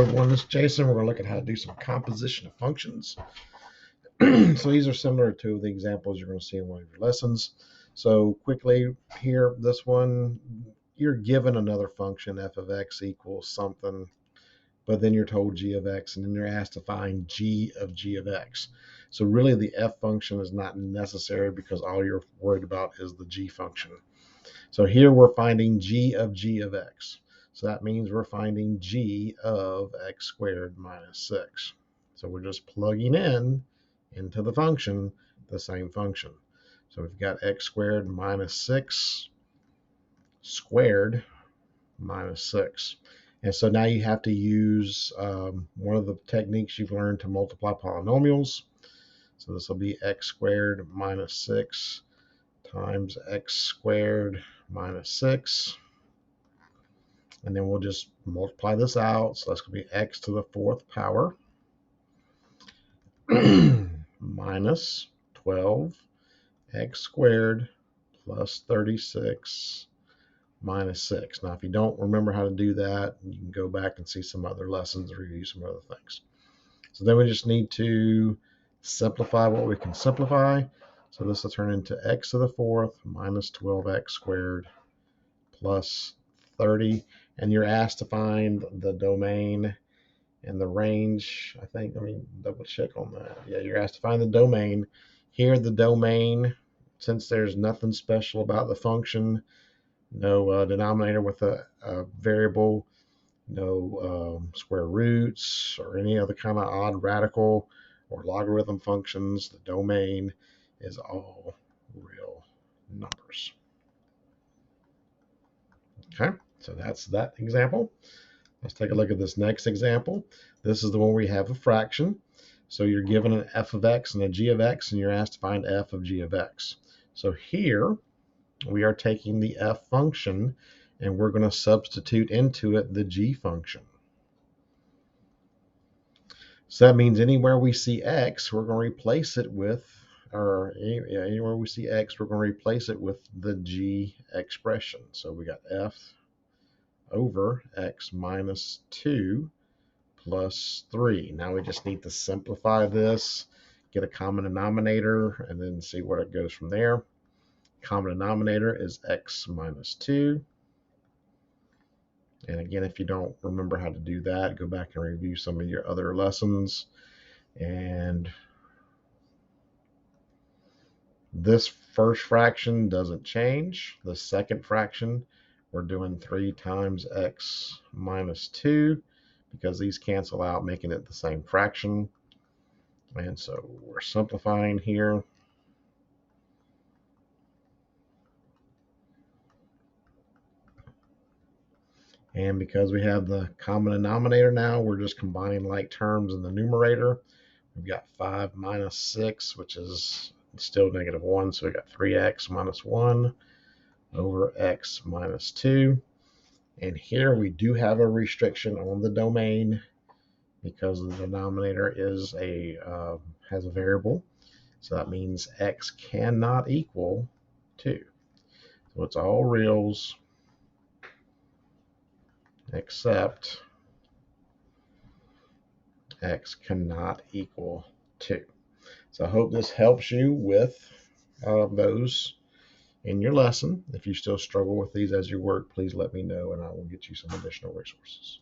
everyone, this is Jason. We're going to look at how to do some composition of functions. So these are similar to the examples you're going to see in one of your lessons. So quickly here, this one, you're given another function, f of x equals something, but then you're told g of x, and then you're asked to find g of x. So really the f function is not necessary because all you're worried about is the g function. So here we're finding g of x. So that means we're finding g of x squared minus 6. So we're just plugging in into the function the same function. So we've got x squared minus 6 squared minus 6. And so now you have to use one of the techniques you've learned to multiply polynomials. So this will be x squared minus 6 times x squared minus 6. And then we'll just multiply this out. So that's going to be x to the 4th power minus 12 x squared plus 36 minus 6. Now, if you don't remember how to do that, you can go back and see some other lessons, review some other things. So then we just need to simplify what we can simplify. So this will turn into x to the 4th minus 12x squared plus 30. And you're asked to find the domain and the range. I think, let me double check on that. Yeah, you're asked to find the domain. Here, the domain, since there's nothing special about the function, no denominator with a variable, no square roots or any other kind of odd radical or logarithm functions, the domain is all real numbers. Okay, so that's that example. Let's take a look at this next example. This is the one where you have a fraction. So you're given an f of x and a g of x, and you're asked to find f of g of x. So here we are taking the f function and we're going to substitute into it the g function. So that means anywhere we see x, we're going to replace it with, or anywhere we see x, we're going to replace it with the g expression. So we got f over x minus 2 plus 3. Now we just need to simplify this, get a common denominator, and then see where it goes from there. Common denominator is x minus 2. And again, if you don't remember how to do that, go back and review some of your other lessons. And this first fraction doesn't change. The second fraction, we're doing 3 times x minus 2 because these cancel out, making it the same fraction. And so we're simplifying here. And because we have the common denominator now, we're just combining like terms in the numerator. We've got 5 minus 6, which is still negative 1. So we got 3x minus 1 over x minus 2. And here we do have a restriction on the domain because the denominator is has a variable. So that means x cannot equal 2. So it's all reals except x cannot equal 2. So I hope this helps you with those in your lesson. If you still struggle with these as you work, please let me know and I will get you some additional resources.